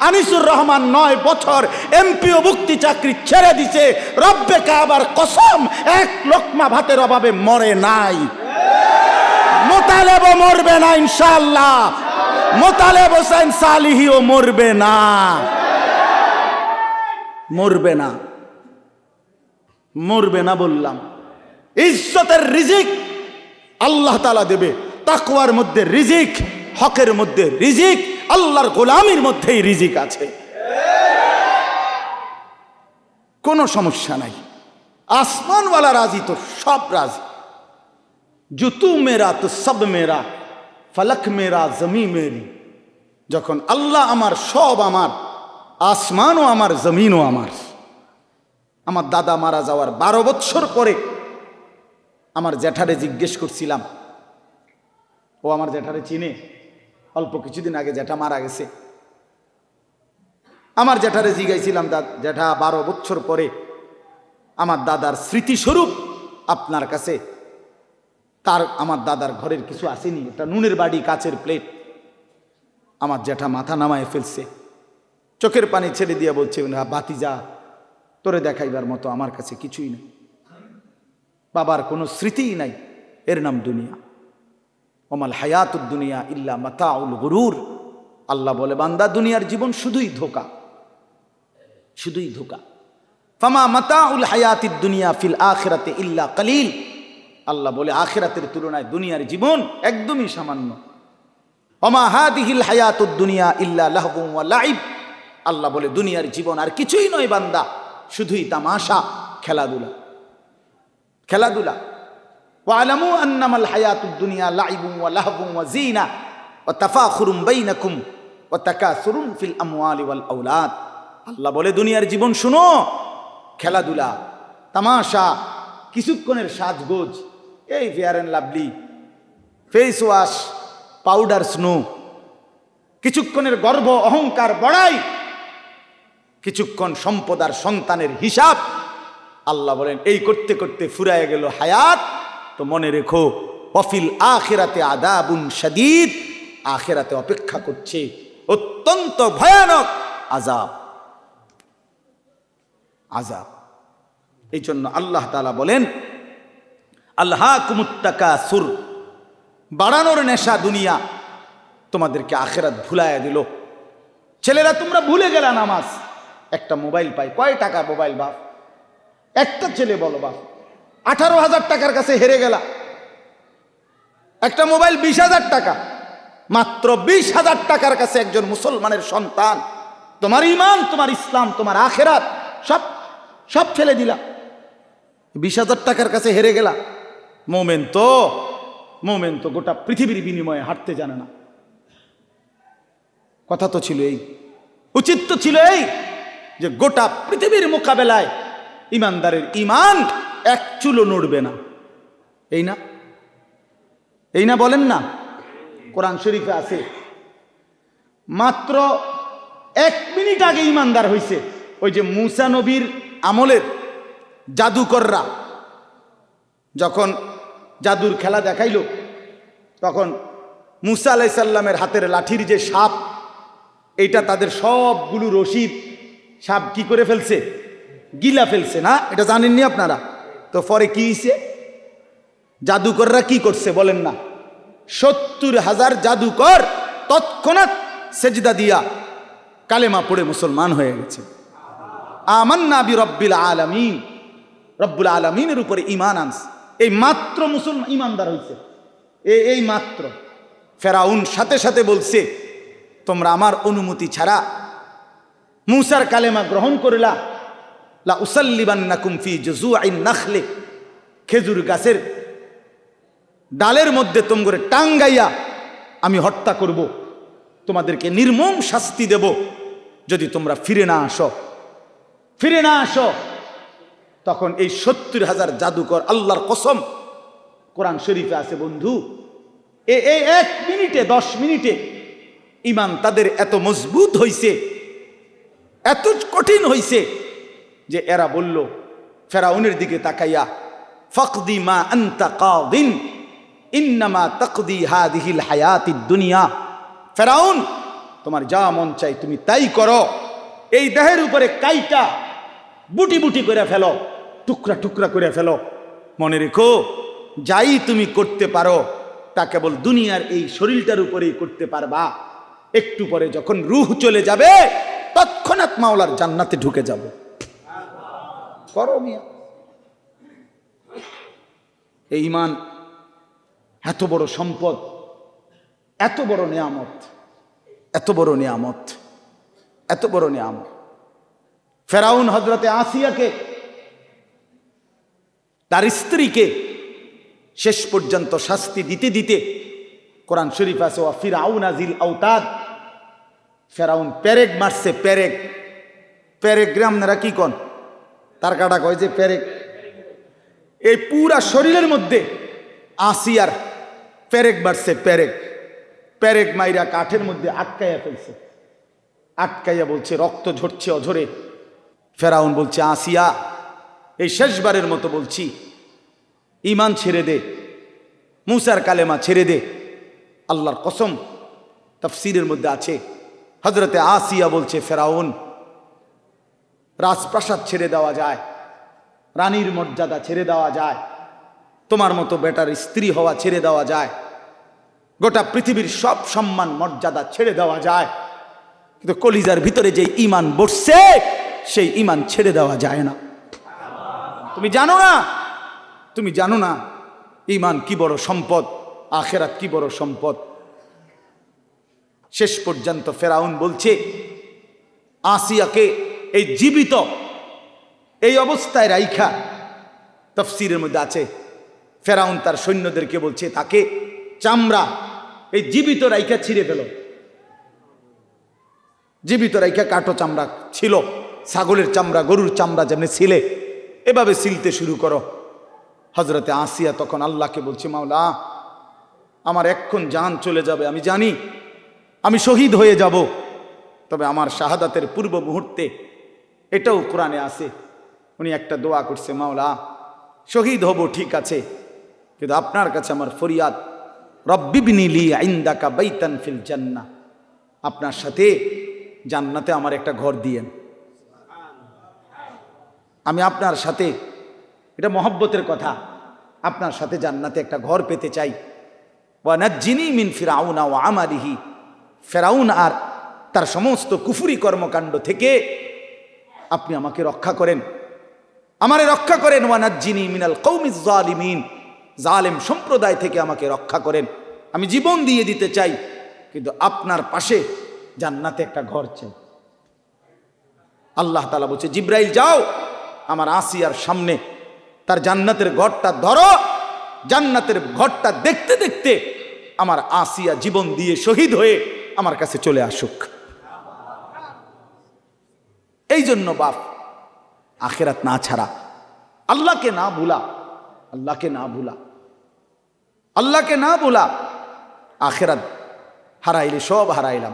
আনিসুর রহমান 9 বছর এমপিও মুক্তি চাকরি ছেড়ে দিছে, রব্বে কাবার কসম 1 লোকমা ভাতের অভাবে মরে নাই। মোতালেবও মরবে না ইনশাআল্লাহ, মোতালেব হোসেন সালিহিও মরবে না, মরবে না, মরবে না বললাম। ইজ্জতের রিজিক আল্লাহ তাআলা দেবে, তাকওয়ার মধ্যে রিজিক, হকের মধ্যে রিজিক, আল্লাহর গোলামির মধ্যেই রিজিক আছে, কোনো সমস্যা নাই। আসমানওয়ালা রাজি তো সব রাজি। জুতু মেরা তো সব মেরা, ফলক মেরা জমি মেরি। যখন আল্লাহ আমার, সব আমার, আসমানও আমার, জমিনও আমার। আমার দাদা মারা যাওয়ার 12 বছর পরে আমার জ্যাঠারে জিজ্ঞেস করছিলাম, ও আমার জ্যাঠারে চিনে, অল্প কিছুদিন আগে জ্যাঠা মারা গেছে। আমার জ্যাঠারে জিজ্ঞাসিলাম, জ্যাঠা 12 বছর পরে আমার দাদার স্মৃতিস্বরূপ আপনার কাছে তার, আমার দাদার ঘরের কিছু আসেনি, একটা নুনের বাড়ি, কাচের প্লেট। আমার জ্যাঠা মাথা নামায় ফেলছে, চোখের পানি ছেড়ে দিয়ে বলছে, বাতিজা তোরে দেখাইবার মতো আমার কাছে কিছুই নেই, বাবার কোনো স্মৃতিই নাই, এর নাম দুনিয়া। ওমাল হায়াতুদ দুনিয়া ইল্লা মাতাউল গুরুর। আল্লাহ বলে, বান্দা দুনিয়ার জীবন শুধুই ধোঁকা, শুধুই ধোঁকা। ফামা মাতাউল হায়াতিদ দুনিয়া ফিল আখিরাতে ইল্লা কালিল। আল্লাহ বলে, আখিরাতের তুলনায় দুনিয়ার জীবন একদমই সামান্য। ওমা হাদিহিল হায়াতুদ দুনিয়া ইল্লা লাহবুন ওয়া লাইব। আল্লাহ বলে, দুনিয়ার জীবন আর কিছুই নয় বান্দা, শুধুই তামাশা, খেলাধুলা, খেলাধুলা। ওয়ালামু আন্নামাল হায়াতুদ দুনিয়া লাইবুন ওয়া লাহবুন ওয়া জিনা ওয়া তাফাখুরুম বাইনাকুম ওয়া তাকাসুরুন ফিল আমওয়ালি ওয়াল আওলাদ। আল্লাহ বলে, দুনিয়ার জীবন শুনো, খেলাধুলা, তামাশা, কিছুক্ষণের সাজগোজ, এই fair and lovely, face wash, powder, snow, কিছুক্ষণের গর্ব অহংকার বড়াই, কিছুক্ষণ সম্পদ আর সন্তানের হিসাব। আল্লাহ বলেন, এই করতে করতে ফুরায় গেল হায়াত। তো মনে রেখো, ওয়াফিল আখিরাতে আযাবুন শাদীদ। আখিরাতে অপেক্ষা করছে অত্যন্ত ভয়ানক আযাব, আযাব। এই জন্য আল্লাহ তাআলা বলেন, আলহাকুমুত তাকাসুর, বাড়ানোর নেশা দুনিয়া তোমাদেরকে আখিরাত ভুলাইয়া দিল। ছেলেরা তোমরা ভুলে গেলা নামাজ। একটা মোবাইল পাই, কয় টাকা মোবাইল বাপ? একটা ছেলে বলো বাপ, 18,000 টাকার কাছে হেরে গেলা। একটা মোবাইল 20,000 টাকা, মাত্র 20,000 টাকার কাছে একজন মুসলমানের সন্তান। তোমার ঈমান, তোমার ইসলাম, তোমার আখিরাত সব সব ফেলে দিলা, 20,000 টাকার কাছে হেরে গেলা। মোমেন তো গোটা পৃথিবীর বিনিময়ে হাঁটতে জানে না। কথা তো ছিল এই, উচিত তো ছিল এই, যে গোটা পৃথিবীর মোকাবেলায় ইমানদারের ঈমান এক চুলো নড়বে না। এই না, এই না বলেন না? কোরআন শরীফে আছে, মাত্র 1 মিনিট আগে ইমানদার হইছে ওই যে মুসা নবীর আমলের জাদুকররা যখন জাদুর খেলা দেখাইল, তখন মুসা আলাইহিস সালামের হাতের লাঠির যে সাপ, এইটা তাদের সবগুলো রশিদ সাপ কি করে ফেলছে, গিলা ফেলছে না? এটা জানেননি আপনারা? তো পরে কি হয়েছে? জাদুকররা কি করছে বলেন না? 70,000 জাদুকর তৎক্ষণাৎ সেজদা দিয়া কালেমা পড়ে মুসলমান হয়ে গেছে। আমান্না বিরব্বিল আলামিন, রব্বুল আলামিনের উপরে ঈমান আনছে। এই মাত্র মুসলমান ঈমানদার হয়েছে, এই মাত্র। ফেরাউন সাথে সাথে বলছে, তোমরা আমার অনুমতি ছাড়া মুসার কালেমা গ্রহণ করিলা, লা উসাল্লিবান্নাকুম ফি জুযুইন নাখলে, খেজুর গাছের ডালের মধ্যে তোমরা টাঙ্গাইয়া আমি হত্যা করব, তোমাদেরকে নির্মম শাস্তি দেব যদি তোমরা ফিরে না আসো, ফিরে না আসো। তখন এই 70,000 জাদুকর, আল্লাহর কসম, কোরআন শরীফে আছে বন্ধু, এই 1 মিনিটে 10 মিনিটে ঈমান তাদের এত মজবুত হইছে, এত কঠিন হইছে যে এরা বলল ফেরাউনের দিকে তাকাইয়া, ফাকদি মা আনতা কাদিন ইন্নামা তাকদি হাদিহিল হায়াতিদ দুনিয়া। ফেরাউন, তোমার যা মন চাই তুমি তাই করো, এই দেহের উপরে কাইটা বুটি বুটি করে ফেলো, টুকরা টুকরা করে ফেলো। মনে রেখো, যাই তুমি করতে পারো তা কেবল দুনিয়ার এই শরীরটার উপরেই করতে পারবা। একটু পরে যখন রূহ চলে যাবে তৎক্ষণাৎ মাওলার জান্নাতে ঢুকে যাবে। করো মিয়া। এই ঈমান এত বড় সম্পদ, এত বড় নিয়ামত, এত বড় নিয়ামত, এত বড় নিয়ামত। ফেরাউন হযরতে আসিয়াকে, তার স্ত্রীকে শেষ পর্যন্ত শাস্তি দিতে দিতে, কোরআন শরীফ আছে ওয়া ফিরআউনা যিল আওতাদ, ফেরাউন পেরেক মারছে। পেরেক, পেরেক গ্রাম নারা কি কন, তার কাটা কয় যে পেরেক। এই পুরা শরীরের মধ্যে আসিয়ার পেরেক মারছে। পেরেক, পেরেক মাইরা কাঠের মধ্যে আটকাইয়া ফেলছে। আটকাইয়া বলছে রক্ত ঝরছে অঝরে। ফেরাউন বলছে আসিয়া, এই শেষবারের মতো বলছি, ঈমান ছেড়ে দে, মুসার কালেমা ছেড়ে দে। আল্লাহর কসম, তাফসীরের মধ্যে আছে হযরতে আসিয়া বলছে ফেরাউন, রাজপ্রাসাদ ছেড়ে দেওয়া যায়, রানীর মর্যাদা ছেড়ে দেওয়া যায়, তোমার মতো বেটার স্ত্রী হওয়া ছেড়ে দেওয়া যায়, গোটা পৃথিবীর সব সম্মান মর্যাদা ছেড়ে দেওয়া যায়, কিন্তু কলিজার ভিতরে যে ঈমান বসছে সেই ঈমান ছেড়ে দেওয়া যায় না। তুমি জানো না, তুমি জানো না ঈমান কি বড় সম্পদ, আখিরাত কি বড় সম্পদ। শেষ পর্যন্ত ফেরাউন বলছে আসিয়াকে এই জীবিত এই অবস্থায় রাইখা, তাফসীরের মধ্যে আছে ফেরাউন তার সৈন্যদেরকে বলছে তাকে চামড়া এই জীবিত রাইখা ছিঁড়ে ফেলো। জীবিত রাইখা কাটো চামড়া ছিল, ছাগলের চামড়া, গরুর চামড়া যেমনি ছিলে এভাবে ছিলতে শুরু করো। হযরতে আসিয়া তখন আল্লাহকে বলছে মাওলা, আমার এক্ষণ জান চলে যাবে, আমি জানি আমি শহীদ হয়ে যাব, তবে আমার শাহাদাতের পূর্ব মুহূর্তে এটাও কোরআনে আছে, উনি একটা দোয়া করছে, মাওলা শহীদ হব ঠিক আছে, কিন্তু আপনার কাছে আমার ফরিয়াদ, রব্বিবনি লি ইনদাকা বাইতান ফিল জান্নাহ, আপনার সাথে জান্নাতে আমার একটা ঘর দিয়েন। আমি আপনার সাথে, এটা মহব্বতের কথা, আপনার সাথে জান্নাতে একটা ঘর পেতে চাই। ওয়া নাজ্জিনি মিন ফিরআউনা ওয়া আমালিহি, ফেরাউন আর তার সমস্ত কুফরি কর্মকাণ্ড থেকে আপনি আমাকে রক্ষা করেন, আমারে রক্ষা করেন। ওয়া নাজ্জিনি মিনাল কওমিজ জালিমিন, জালেম সম্প্রদায় থেকে আমাকে রক্ষা করেন। আমি জীবন দিয়ে দিতে চাই, কিন্তু আপনার পাশে জান্নাতে একটা ঘর চাই। আল্লাহ তাআলা বলছে জিব্রাইল যাও আমার আসিয়ার সামনে তার জান্নাতের ঘরটা ধরো, জান্নাতের ঘরটা দেখতে দেখতে আমার আসিয়া জীবন দিয়ে শহীদ হয়ে আমার কাছে চলে আসুক। এই জন্য বাপ, আখিরাত না ছাড়া, আল্লাহকে না ভুলা, আল্লাহকে না ভুলা, আল্লাহকে না ভুলা, আখিরাত হারাইলে সব হারাইলাম,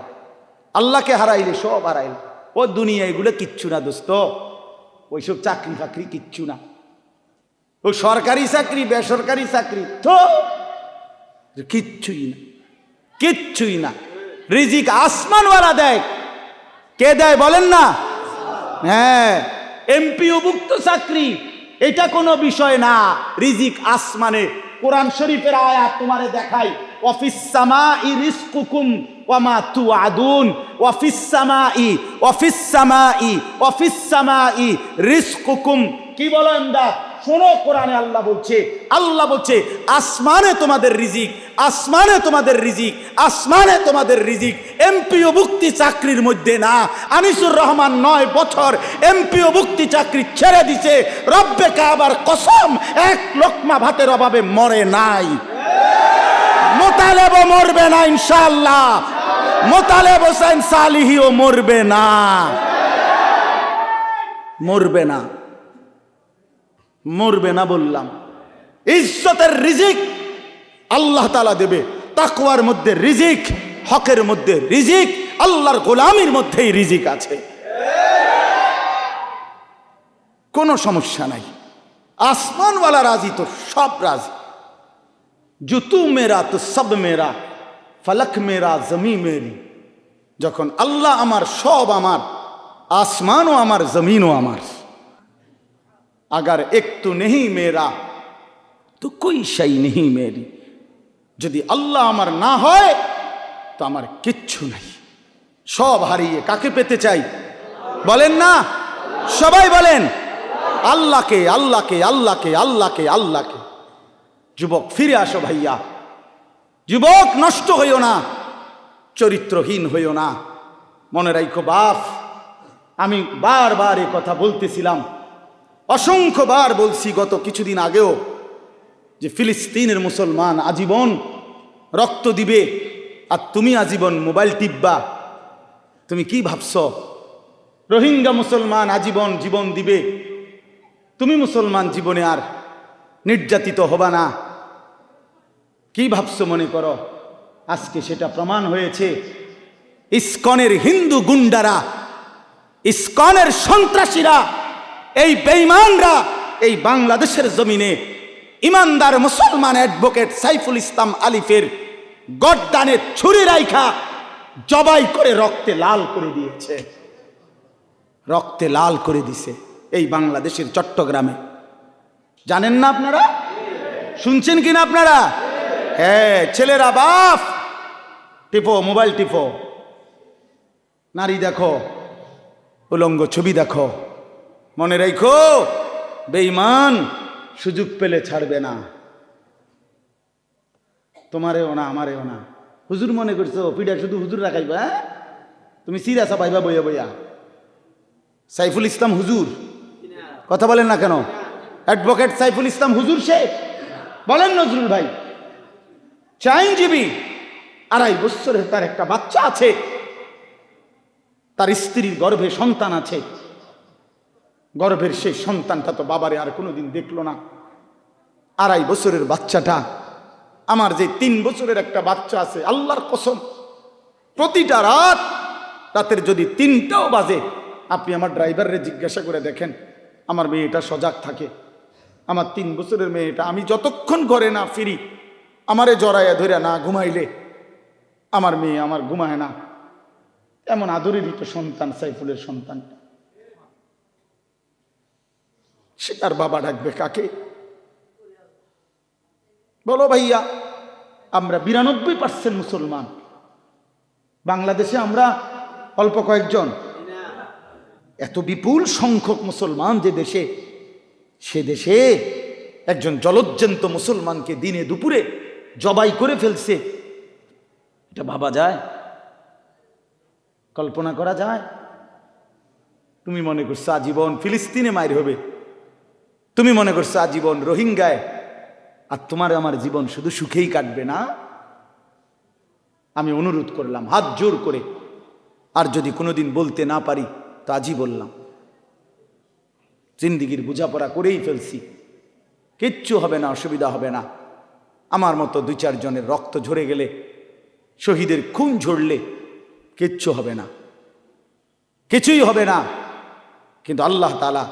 আল্লাহকে হারাইলে সব হারাইলাম। ও দুনিয়া এগুলো কিচ্ছু না দোস্ত, ওইসব চাকরি ফাকরি কিচ্ছু না, ওই সরকারি চাকরি বেসরকারি চাকরি তো কিচ্ছুই না, কিচ্ছুই না। রিজিক আসমানওয়ালা দেয়, কে দেয় বলেন না? হ্যাঁ, এমপিওভুক্ত চাকরি এটা কোনো বিষয় না, রিজিক আসমানে। কোরআন শরীফের আয়াত তোমারে দেখাই, ওয়াফিস সামাই রিজকুকুম ওয়া মা তুআদুন, ওয়াফিস সামাই, ওয়াফিস সামাই, ওয়াফিস সামাই রিজকুকুম। কি বলো আমরা? শোনো, কোরআনে আল্লাহ বলছে, আল্লাহ বলছে আসমানে তোমাদের রিজিক, আসমানে তোমাদের রিজিক, আসমানে তোমাদের রিজিক। এমপিওভুক্তি চাকরির মধ্যে না। আনিসুর রহমান 9 বছর এমপিওভুক্তি চাকরি ছেড়ে দিছে, রব্বে কাবার কসম, এক লোকমা ভাতের অভাবে মরে নাই। মোতালেবও মরবে না ইনশাআল্লাহ, মোতালেব হোসেন সালিহিও মরবে না, মরবে না, মরবে না বললাম। ইজ্জতের রিজিক আল্লাহ তাআলা দেবে, তাকওয়ার মধ্যে রিজিক, হকের মধ্যে রিজিক, আল্লাহর গোলামির মধ্যেই রিজিক আছে, কোনো সমস্যা নাই। আসমানওয়ালা রাজি তো সব রাজি। জুতু মেরা তো সব মেরা, ফলক মেরা জমি মেরি, যখন আল্লাহ আমার, সব আমার, আসমানও আমার, জমিনও আমার। আগার একটু নেহি মেরা তো কোই শাই নেহি মেরি। যদি আল্লাহ আমার না হয় তো আমার কিচ্ছু নাই। সব হারিয়ে কাকে পেতে চাই বলেন না? সবাই বলেন আল্লাহকে, আল্লাহকে, আল্লাহকে, আল্লাহকে, আল্লাহকে। যুবক ফিরে আসো ভাইয়া, যুবক নষ্ট হইও না, চরিত্রহীন হইও না। মনে রাখো বাপ, আমি বারবার এই কথা বলতেছিলাম, অসংখ্যবার বলছি গত কিছুদিন আগেও, যে ফিলিস্তিনের মুসলমান আজীবন রক্ত দিবে আর তুমি আজীবন মোবাইল টিপবা। তুমি কি ভাবছ? রোহিঙ্গা মুসলমান আজীবন জীবন দিবে, তুমি মুসলমান জীবনে আর নির্যাতিত হবা না। কি ভাবছো মনে করো? আজকে সেটা প্রমাণ হয়েছে। ইসকনের হিন্দু গুন্ডারা, ইসকনের সন্ত্রাসীরা, এই বেঈমানরা এই বাংলাদেশের জমিনে ইমানদার মুসলমান অ্যাডভোকেট সাইফুল ইসলাম আলিফের গর্দানে ছুরি রাইখা জবাই করে রক্তে লাল করে দিয়েছে। রক্তে লাল করে দিছে এই বাংলাদেশের চট্টগ্রামে। জানেন না আপনারা? শুনছেন কিনা আপনারা? হ্যাঁ, ছেলেরা বাপ টিপো, মোবাইল টিপো, নারী দেখো, উলঙ্গ ছবি দেখো। মনে রাখো বেঈমান সুযোগ পেলে ছাড়বে না, তোমারেও না আমারেও না। হুজুর মনে করছো পিঠা শুধু হুজুর রাখাইবা? তুমি সিরাসা পাইবা বইয়া বইয়া। সাইফুল ইসলাম হুজুর, কথা বলেন না কেন? অ্যাডভোকেট সাইফুল ইসলাম হুজুর সে বলেন নজরুল ভাই, আইনজীবী, 2.5 বছরের তার একটা বাচ্চা আছে, তার স্ত্রীর গর্ভে সন্তান আছে। গর্ভের সেই সন্তানটা তো বাবারে আর কোনোদিন দেখলো না। 2.5 বছরের বাচ্চাটা, আমার যে 3 বছরের একটা বাচ্চা আছে, আল্লাহর কসম প্রতিটা রাতের যদি 3টাও বাজে, আপনি আমার ড্রাইভাররে জিজ্ঞাসা করে দেখেন, আমার মেয়েটা সজাগ থাকে। আমার 3 বছরের মেয়েটা, আমি যতক্ষণ ঘরে না ফিরি, আমারে জড়াইয়া ধরে না ঘুমাইলে আমার মেয়ে আমার ঘুমায় না। এমন আদরেরই তো সন্তান সাইফুলের সন্তানটা। সে তার বাবা ডাকবে কাকে? বলো ভাইয়া, আমরা 92% মুসলমান। বাংলাদেশে আমরা অল্প কয়েকজন। এত বিপুল সংখ্যক মুসলমান যে দেশে, সে দেশে একজন জলজ্জন্ত মুসলমানকে দিনে দুপুরে জবাই করে ফেলছে। এটা ভাবা যায়? কল্পনা করা যায়? তুমি মনে করছো আজীবন ফিলিস্তিনে মায়ের হবে, তুমি মনে করছো আজীবন রোহিঙ্গায়, আর তোমার আমার জীবন শুধু সুখেই কাটবে না। আমি অনুরোধ করলাম হাত জোর করে, আর যদি কোনোদিন বলতে না পারি তো আজই বললাম, জিন্দিগির বোঝাপড়া করেই ফেলছি, কিচ্ছু হবে না, অসুবিধা হবে না। আমার মতো 2-4 জনের রক্ত ঝরে গেলে, শহীদের খুন ঝরলে কিচ্ছু হবে না, কিছুই হবে না। কিন্তু আল্লাহ তাআলা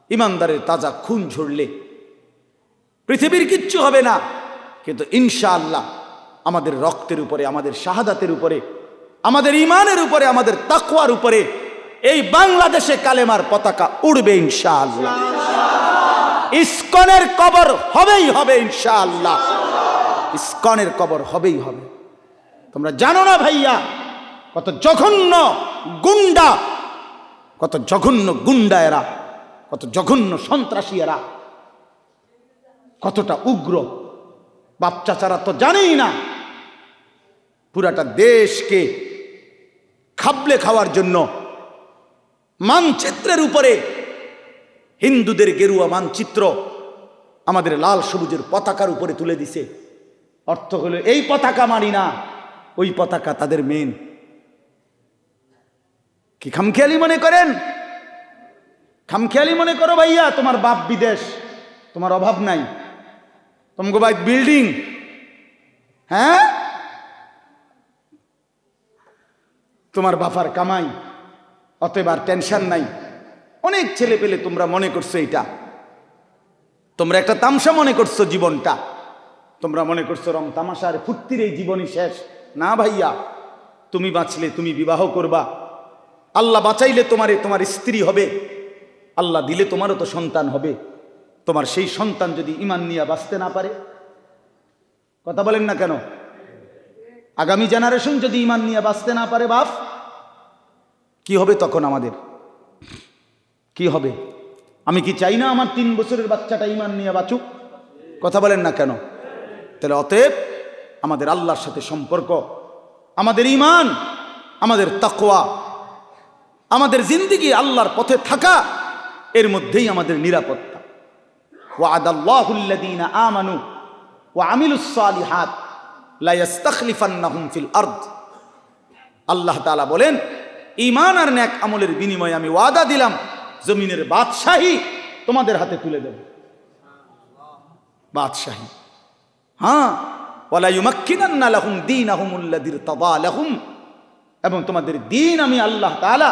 ইমানদারের তাজা খুন ঝরলে পৃথিবীর কিচ্ছু হবে না। কিন্তু ইনশাআল্লাহ আমাদের রক্তের উপরে, আমাদের শাহাদাতের উপরে, আমাদের ঈমানের উপরে, আমাদের তাকওয়ার উপরে এই বাংলাদেশে কালেমার পতাকা উড়বে ইনশাআল্লাহ। ইসকনের কবর হবেই হবে ইনশাআল্লাহ, ইসকনের কবর হবেই হবে। তোমরা জানো না ভাইয়া, কত জঘন্য গুন্ডা, কত জঘন্য গুন্ডা এরা, কত জঘন্য সন্ত্রাসী এরা, কতটা উগ্র। বাপ চাচারা তো জানেই না, পুরাটা দেশকে খাবলে খাওয়ার জন্য মানচিত্রের উপরে হিন্দুদের গেরুয়া মানচিত্র আমাদের লাল সবুজের পতাকার উপরে তুলে দিছে। অর্থ হলো এই পতাকা মানি না, ওই পতাকা তাদের মেন। কি খামখেয়ালি মনে করেন? খামখেয়ালি মনে করো ভাইয়া, তোমার বাপ বিদেশ, তোমার অভাব নাই, তোমাকে ভাই বিল্ডিং, হ্যাঁ, তোমার বাবার কামাই, অতএব আর টেনশন নাই। অনেক ছেলে পেলে তোমরা মনে করছো এটা, তোমরা একটা তামসা মনে করছো জীবনটা, তোমরা মনে করছো রং তামাশার ফুর্তির এই জীবনই শেষ। না ভাইয়া, তুমি বাঁচলে তুমি বিবাহ করবা, আল্লাহ বাঁচাইলে তোমার স্ত্রী হবে, আল্লাহ দিলে তোমারও তো সন্তান হবে। তোমার সেই সন্তান যদি ঈমান নিয়ে বাঁচতে না পারে, কথা বলেন না কেন? আগামী জেনারেশন যদি ঈমান নিয়ে বাঁচতে না পারে বাপ, কি হবে তখন? আমাদের কি হবে? আমি কি চাই না আমার 3 বছরের বাচ্চাটা ঈমান নিয়ে বাঁচুক? কথা বলেন না কেন? তাহলে অতএব আমাদের আল্লাহর সাথে সম্পর্ক, আমাদের ঈমান, আমাদের তাকওয়া, আমাদের জিন্দেগি আল্লাহর পথে থাকা, এর মধ্যেই আমাদের নিরাপত্তা। ওয়া'আদাল্লাহুল্লাযীনা আমানু ওয়া আমিলুস সালিহাত লা ইস্তাখলিফান্নাহুম ফিল আরদ। আল্লাহ তাআলা বলেন, ঈমান আর নেক আমলের বিনিময়ে আমি ওয়াদা দিলাম জমিনের বাদশাহী তোমাদের হাতে তুলে দেব। বাদশাহী, হ্যাঁ। ওয়ালা ইউমাক্কিনান্না লাহুম দীনাহুমুল্লাযী ইরতাদা লাহুম, এবং তোমাদের দ্বীন আমি আল্লাহ তাআলা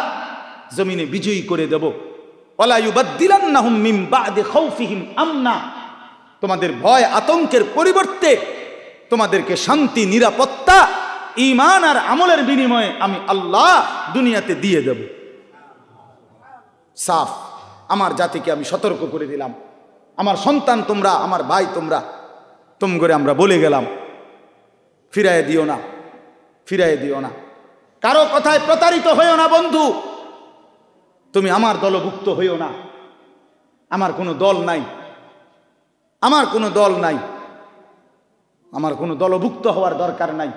জমিনে বিজয়ী করে দেব। ওয়ালা ইউবাদদিলান্নাহুম মিন বা'দি খাউফিহিম আমনা, তোমাদের ভয় আতঙ্কের পরিবর্তে তোমাদেরকে শান্তি, নিরাপত্তা, ঈমান আর আমলের বিনিময়ে আমি আল্লাহ দুনিয়াতে দিয়ে দেব। সাফ, আমার জাতিকে আমি সতর্ক করে দিলাম। আমার সন্তান তোমরা, আমার ভাই তোমরা, তুম করে আমরা বলে গেলাম, ফিরায় দিও না, ফিরায় দিও না। কারো কথায় প্রতারিত হইও না বন্ধু। তুমি আমার দলভুক্ত হইও না। আমার কোনো দল নাই, আমার কোনো দল নাই, আমার কোনো দলভুক্ত হওয়ার দরকার নাই।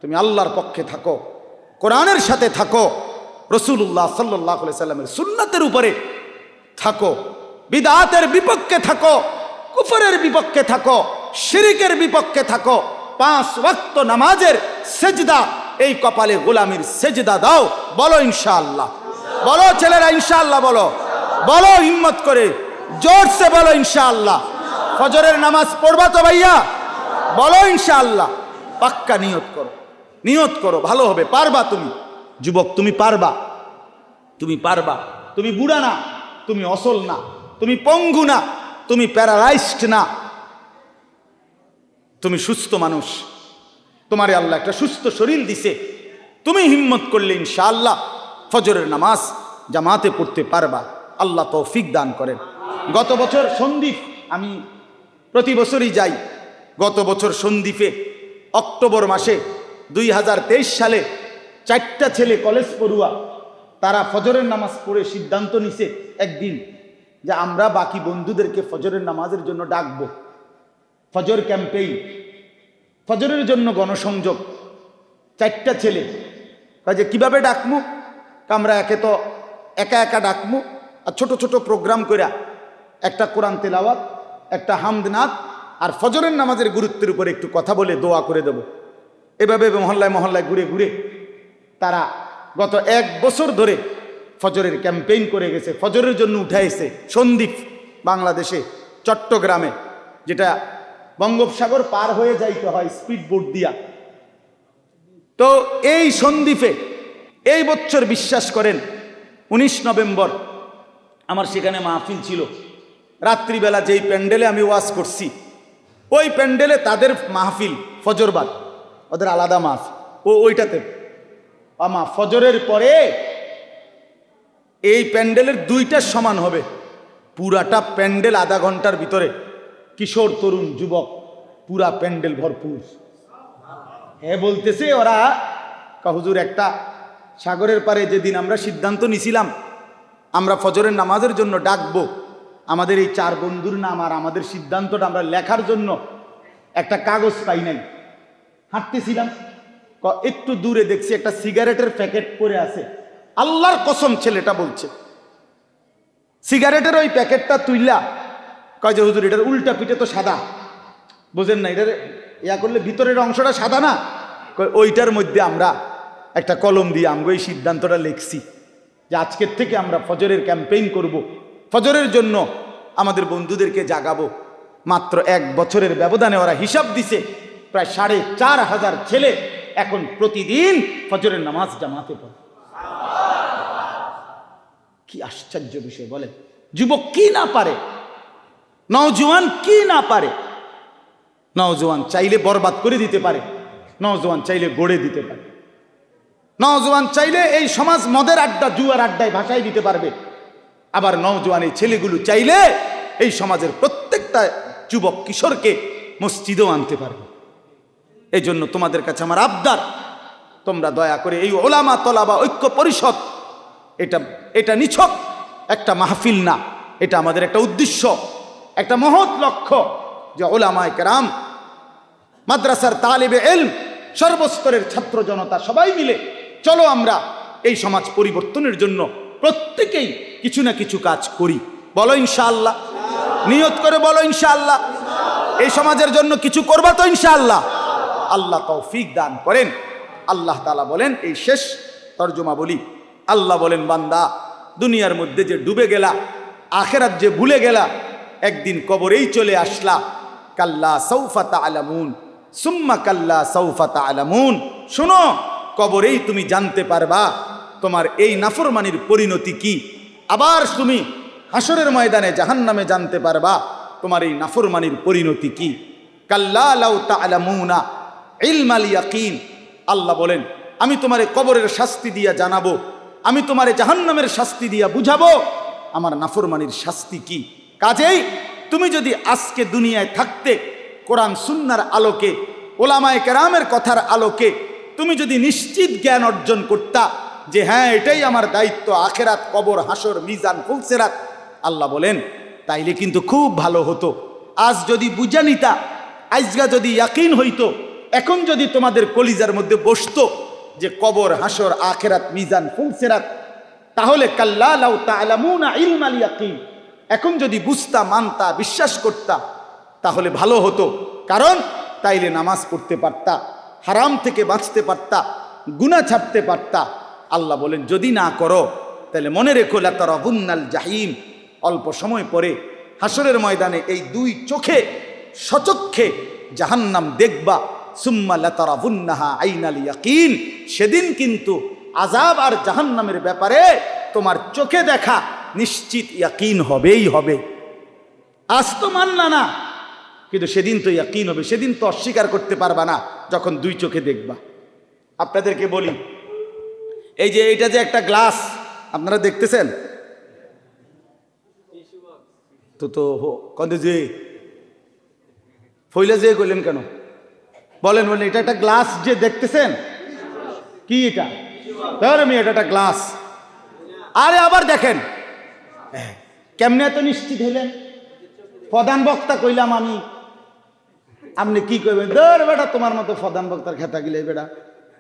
তুমি আল্লাহর পক্ষে থাকো, কোরআনের সাথে থাকো, রাসূলুল্লাহ সাল্লাল্লাহু আলাইহি সাল্লামের সুন্নাতের উপরে থাকো, বিদআতের বিপক্ষে থাকো, কুফরের বিপক্ষে থাকো, শিরকের বিপক্ষে থাকো। 5 ওয়াক্ত নামাজের সেজদা, এই কপালে গোলামির সেজদা দাও। বলো ইনশাআল্লাহ, বলো ছেলেরা ইনশাআল্লাহ, বলো, বলো হিম্মত করে, জোরসে বলো ইনশাআল্লাহ। ফজরের নামাজ পড়বা তো ভাইয়া? বলো ইনশাআল্লাহ। পাক্কা নিয়ত করো, নিয়ত করো, ভালো হবে, পারবা তুমি। যুবক তুমি পারবা, তুমি পারবা। তুমি বুড়া না, তুমি অসল না, তুমি পঙ্গু না, তুমি প্যারালাইজড না, তুমি সুস্থ মানুষ। তোমারে আল্লাহ একটা সুস্থ শরীর দিছে। তুমি হিম্মত করলে ইনশাআল্লাহ ফজরের নামাজ জামাতে পড়তে পারবা। আল্লাহ তৌফিক দান করেন। গত বছর সন্দ্বীপ, আমি প্রতি বছরই যাই। গত বছর সন্দ্বীপে অক্টোবর মাসে 2023 সালে 4টা ছেলে কলেজ পড়ুয়া, তারা ফজরের নামাজ পড়ে সিদ্ধান্ত নিছে একদিন যে আমরা বাকি বন্ধুদেরকে ফজরের নামাজের জন্য ডাকবো। ফজর ক্যাম্পেইন, ফজরের জন্য গণসংযোগ। 4টা ছেলে কাজে কিভাবে ডাকমু? আমরা একা একা ডাকমু, আর ছোট ছোট প্রোগ্রাম কইরা একটা কোরআন তেলাওয়াত, একটা হামদনাথ, আর ফজরের নামাজের গুরুত্বের উপরে একটু কথা বলে দোয়া করে দেব। এভাবে মহল্লায় মহল্লায় ঘুরে ঘুরে তারা গত 1 বছর ধরে ফজরের ক্যাম্পেইন করে গেছে। ফজরের জন্য উঠাইছে সন্দ্বীপ, বাংলাদেশে চট্টগ্রামে, যেটা বঙ্গোপসাগর পার হয়ে যাইতে হয় স্পিড বোট দিয়া। তো এই সন্দ্বীপে এই বছর বিশ্বাস করেন 19 নভেম্বর আমার সেখানে মাহফিল ছিল। রাত্রিবেলা যেই প্যান্ডেলে আমি ওয়াজ করছি, ওই প্যান্ডেলে তাদের মাহফিল ফজরবাদ, ওদের আলাদা মাহফিল, ওইটাতে আমা ফজরের পরে এই প্যান্ডেলের 2টার সমান হবে। পুরাটা প্যান্ডেল আধা ঘন্টার ভিতরে, কিশোর তরুণ যুবক, পুরা প্যান্ডেল ভরপুর। হ্যাঁ বলতেছে ওরা, হুজুর একটা সাগরের পারে যেদিন আমরা সিদ্ধান্ত নিছিলাম আমরা ফজরের নামাজের জন্য ডাকবো, আমাদের এই 4 বন্ধুর নাম আর আমাদের সিদ্ধান্তটা আমরা লেখার জন্য একটা কাগজ পাই নাই। হাঁটতেছিলাম, একটু দূরে দেখছি একটা সিগারেটের প্যাকেট পড়ে আছে। আল্লাহর কসম ছেলেটা বলছে, সিগারেটের ওই প্যাকেটটা তুইলা কয় যে হুজুর এটার উল্টা পিঠে তো সাদা, বুঝেন না, এটার ইয়া করলে ভিতরের অংশটা সাদা না, ওইটার মধ্যে আমরা একটা কলম দিয়ে আমগো এই সিদ্ধান্তটা লিখছি যে আজকের থেকে আমরা ফজরের ক্যাম্পেইন করব, ফজরের জন্য আমাদের বন্ধুদেরকে জাগাবো। মাত্র 1 বছরের ব্যবধানে ওরা হিসাব দিছে প্রায় 4,500 ছেলে এখন প্রতিদিন ফজরের নামাজ জামাতে পড়ে। কি আশ্চর্য বিষয় বলে! যুবক কি না পারে, নওজোয়ান কি না পারে। নওজোয়ান চাইলে বরবাদ করে দিতে পারে, নওজোয়ান চাইলে গড়ে দিতে পারে। নওজোয়ান চাইলে এই সমাজ মদের আড্ডা জুয়ার আড্ডায় ভাসাই দিতে পারবে, আবার নওজোয়ান এই ছেলেগুলো চাইলে এই সমাজের প্রত্যেকটা যুবক কিশোরকে মসজিদেও আনতে পারবে। এই জন্য তোমাদের কাছে আমার আবদার, তোমরা দয়া করে এই ওলামা তলাবা ঐক্য পরিষদ, এটা নিছক একটা মাহফিল না, এটা আমাদের একটা উদ্দেশ্য, একটা মহৎ লক্ষ্য যে ওলামায়ে কেরাম, মাদ্রাসার তালিবে ইলম, সর্বস্তরের ছাত্র জনতা সবাই মিলে চলো আমরা এই সমাজ পরিবর্তনের জন্য প্রত্যেকেই কিছু না কিছু কাজ করি। বলো ইনশাআল্লাহ, নিয়ত করে বলো ইনশাআল্লাহ। এই সমাজের জন্য কিছু করবা তো ইনশাআল্লাহ। আল্লাহ তৌফিক দান করেন। আল্লাহ তাআলা বলেন, এই শেষ তরজমা বলি, আল্লাহ বলেন, বান্দা দুনিয়ার মধ্যে যে ডুবে গেলা, আখিরাত যে ভুলে গেলা, একদিন কবরেই চলে আসলা। কাল্লা সাউফা তা'লামুন সুম্মা কাল্লা সাউফা তা'লামুন, শোনো, কবরেই তুমি জানতে পারবা তোমার এই নাফরমানির পরিণতি কি। আবার তুমি হাসরের ময়দানে জাহান্নামে জানতে পারবা তোমার এই নাফরমানির পরিণতি কি। কাল্লা লাউ তা'লামুনা ইলমাল ইয়াকিন, আল্লাহ বলেন, আমি তোমারে কবরের শাস্তি দিয়া জানাবো, আমি তোমারে জাহান্নামের শাস্তি দিয়া বুঝাবো আমার নাফরমানির শাস্তি কি। কাজেই তুমি যদি আজকে দুনিয়ায় থাকতে কোরআন সুন্নাহর আলোকে, ওলামায়ে কেরামের কথার আলোকে তুমি যদি নিশ্চিত জ্ঞান অর্জন করতা যে হ্যাঁ এটাই আমার দায়িত্ব, আখেরাত, কবর, হাসর, মিজান, ফুলসেরাত, আল্লাহ বলেন তাইলে কিন্তু খুব ভালো হতো। আজ যদি বুঝা নিতা, আজগা যদি ইয়াকিন হইতো, এখন যদি তোমাদের কলিজার মধ্যে বসতো যে কবর, হাসর, আখেরাত, মিজান, ফুলসেরাত, তাহলে কাল্লা লাউ তা'লামুনা ইলমাল ইয়াকিন, এখন যদি বুঝতা, মানতা, বিশ্বাস করতা, তাহলে ভালো হতো। কারণ তাইলে নামাজ পড়তে পারতা, হারাম থেকে বাঁচতে পারতা, গুনাহ ছাড়তে পারতা। আল্লাহ বলেন যদি না করো তাহলে মনে রেখো লাতারাবুন্নাল জাহিম, অল্প সময় পরে হাসরের ময়দানে এই দুই চোখে সচক্ষে জাহান্নাম দেখবা। সুম্মা লাতারাবুন্নাহা আইনাল ইয়াকিন, সেদিন কিন্তু আযাব আর জাহান্নামের ব্যাপারে তোমার চোখে দেখা নিশ্চিত ইয়াকিন হবেই হবে। আজ তো মানলা না, কিন্তু সেদিন তো ইয়াকিন হবে, সেদিন তো অস্বীকার করতে পারবা না যখন দুই চোখে দেখবা। আপনাদেরকে বলি, এই যে এটা যে একটা গ্লাস আপনারা দেখতেছেন তো কন্দে যে ফইলা যে কইলেন কেন বলেন, বলেন এটা একটা গ্লাস যে দেখতেছেন, কি এটা? তাহলে আমি এটা একটা গ্লাস। আরে আবার দেখেন কেমনে এত নিশ্চিত হইলেন? প্রধান বক্তা কইলাম আমি, আপনি কি কইবেন? ধর বেটা তোমার মতো প্রধান বক্তার খেতা গিলে বেটা,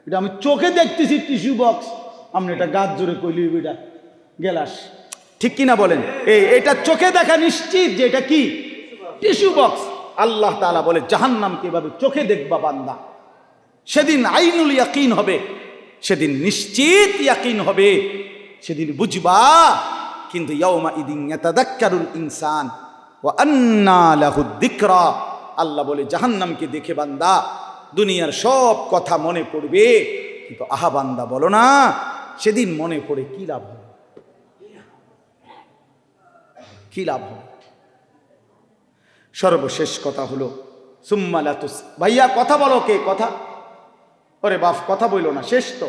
এটা আমি চোখে দেখতেছি টিস্যু বক্স, আপনি এটা গাছ জোরে কইলি বেটা গেলাস, ঠিক কিনা বলেন? এটা চোখে দেখা নিশ্চিত যে এটা কি? Tissue box. আল্লাহ তাআলা বলে জাহান্নামকে এভাবে চোখে দেখবা বান্দা, সেদিন আইনুল ইয়াকিন হবে, সেদিন নিশ্চিত ইয়াকিন হবে, সেদিন বুঝবা। কিন্তু ইয়াউমা ইদিন ইয়াতাযাক্কারুল ইনসান ওয়া আন্না লাহুদ যিকরা, আল্লাহ বলে জাহান্নামকে দেখে বান্দা দুনিয়ার সব কথা মনে পড়বে, কিন্তু আহা বান্দা বলো না সেদিন মনে পড়ে কি লাভ হবে? কি লাভ হবে? সর্বশেষ কথা হলো সুম্মা লাতুস, ভাইয়া কথা বলো, কে কথা? ওরে বাপ কথা বইল না, শেষ তো।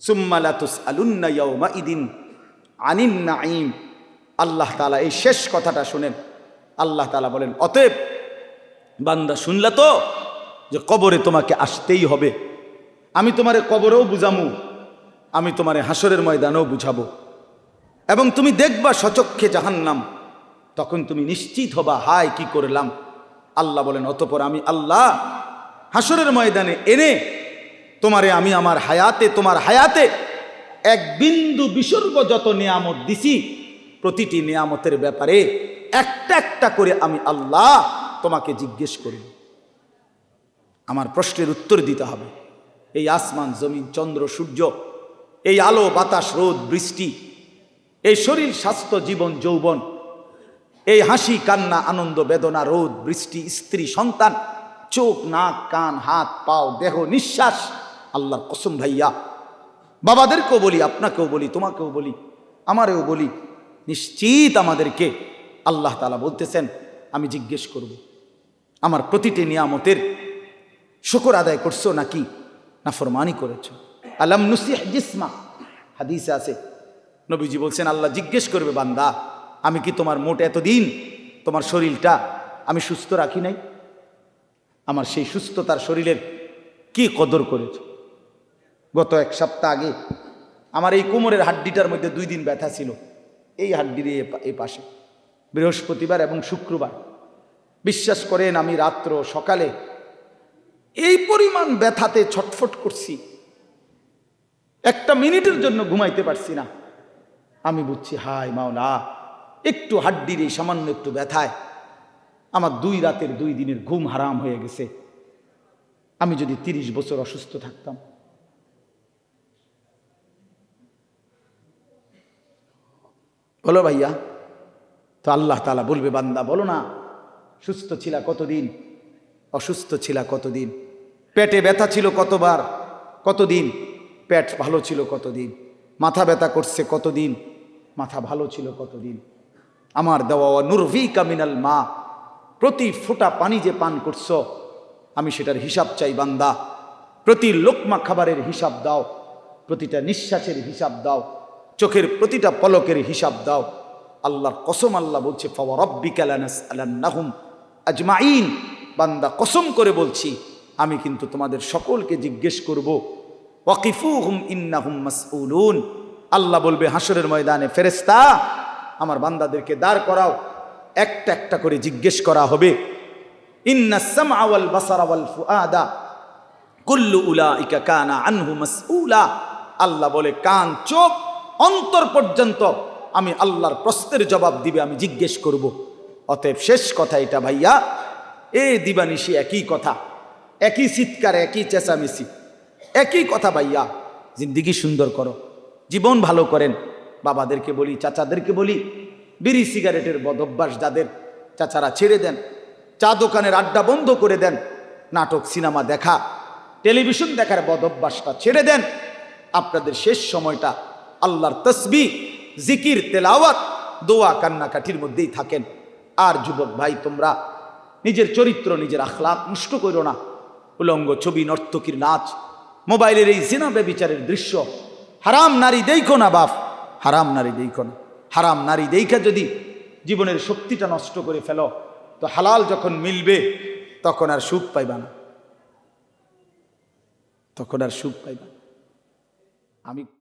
সুম্মা লাতুসআলুন্না ইয়াউমা ইদিন আনিন নাঈম, আল্লাহ তাআলা এই শেষ কথাটা শুনেন। আল্লাহ তাআলা বলেন অতএব বান্দা শুনলা তো যে কবরে তোমাকে আসতেই হবে, আমি তোমারে কবরেও বুঝামু, আমি তোমারে হাসরের ময়দানেও বুঝাবো, এবং তুমি দেখবা সচক্ষে জাহান্নাম, তখন তুমি নিশ্চিত হবা হায় কি করলাম। আল্লাহ বলেন অতঃপর আমি আল্লাহ হাসরের ময়দানে এনে তোমারে আমি আমার হায়াতে, তোমার হায়াতে এক বিন্দু বিসর্গ যত নিয়ামত দিছি, প্রতিটি নিয়ামতের ব্যাপারে একটা একটা করে আমি আল্লাহ তোমাকে জিজ্ঞেস করি, আমার প্রশ্নের উত্তর দিতে হবে। এই আসমান জমিন চন্দ্র সূর্য, এই আলো বাতাস রোদ বৃষ্টি, এই শরীর স্বাস্থ্য জীবন যৌবন, এই হাসি কান্না আনন্দ বেদনা রোদ বৃষ্টি স্ত্রী সন্তান, চোখ নাক কান হাত পাও দেহ নিঃশ্বাস, আল্লাহর কসম ভাইয়া বাবাদেরকেও বলি, আপনাকেও বলি, তোমাকেও বলি, আমারেও বলি, নিশ্চিত আমাদেরকে আল্লাহ তাআলা বলতেছেন আমি জিজ্ঞেস করব আমার প্রতিটি নিয়ামতের শুকর আদায় করছো নাকি নাফরমানি করেছো। আলাম নুসিহ জিসমা, হাদিসে আছে নবীজি বলছেন আল্লাহ জিজ্ঞেস করবে বান্দা আমি কি তোমার মোট এতদিন তোমার শরীরটা আমি সুস্থ রাখি নাই? আমার সেই সুস্থতার শরীরের কি কদর করেছ? গত এক সপ্তাহ আগে আমার এই কোমরের হাড্ডিটার মধ্যে 2 দিন ব্যথা ছিল, এই হাড্ডির এই পাশে, বৃহস্পতিবার এবং শুক্রবার। বিশ্বাস করেন আমি রাত্র সকালে এই পরিমাণ ব্যথাতে ছটফট করছি, 1 মিনিটের জন্য ঘুমাইতে পারছি না। আমি বুঝছি হায় মাওলা, একটু হাড্ডির এই সামান্য একটু ব্যথায় আমার 2 রাতের 2 দিনের ঘুম হারাম হয়ে গেছে। আমি যদি 30 বছর অসুস্থ থাকতাম। বলো ভাইয়া, তো আল্লাহ তাআলা বলবে বান্দা বলো না সুস্থ ছিলা কতদিন, অসুস্থ ছিলা কতদিন, পেটে ব্যথা ছিল কতবার, কতদিন পেট ভালো ছিল, কতদিন মাথা ব্যথা করছে, কতদিন মাথা ভালো ছিল, কতদিন আমার দেওয়া নুরভিকা মিনাল মা, প্রতি ফোঁটা পানি যে পান করছো আমি সেটার হিসাব চাই বান্দা। প্রতি লোকমা খাবারের হিসাব দাও, প্রতিটা নিঃশ্বাসের হিসাব দাও, চোখের প্রতিটা পলকের হিসাব দাও। আল্লাহর কসম আল্লাহ বলছে ফাওয়ারাব্বিকা লানাসআলান্নাহুম আজমাইন, বান্দা কসম করে বলছি আমি কিন্তু তোমাদের সকলকে জিজ্ঞেস করব। ওয়াকিফুহুম ইন্নাহুম মাসউলুন, আল্লাহ বলবে হাসরের ময়দানে ফেরেশতা আমার বান্দাদেরকে দাঁড় করাও, একটা একটা করে জিজ্ঞেস করা হবে। ইন্নাস সামআ ওয়াল বাসারা ওয়াল ফুআদা কুল্লু উলাইকা কানা আনহু মাসউলা, আল্লাহ বলে কান চোখ অন্তর পর্যন্ত আমি আল্লাহর প্রশ্নের জবাব দিবে, আমি জিজ্ঞেস করব। অতএব শেষ কথা এটা ভাইয়া, এ দিবানিশি একই কথা, একই চিৎকার, একই চেঁচামেচি, একই কথা ভাইয়া। জিন্দিগি সুন্দর করো, জীবন ভালো করেন। বাবাদেরকে বলি, চাচাদেরকে বলি, বিড়ি সিগারেটের বদভ্যাস যাদের, চাচারা ছেড়ে দেন, চা দোকানের আড্ডা বন্ধ করে দেন, নাটক সিনেমা দেখা, টেলিভিশন দেখার বদভ্যাসটা ছেড়ে দেন। আপনাদের শেষ সময়টা আল্লাহর তসবিহ, জিকির, তেলাওয়াত, দোয়া, কান্নাকাটির মধ্যেই থাকেন। আর যুবক ভাই তোমরা নিজের চরিত্র, নিজের আখলাক নষ্ট করো না। উলঙ্গ ছবি, নর্তকীর নাচ, মোবাইলের এই জিনা ব্যভিচারের দৃশ্য, হারাম নারী দেখো না বাপ, হারাম নারী দেখো না। হারাম নারী দেখা যদি জীবনের শক্তিটা নষ্ট করে ফেলো তো হালাল যখন মিলবে তখন আর সুখ পাইবা না, তখন আর সুখ পাইবা। আমি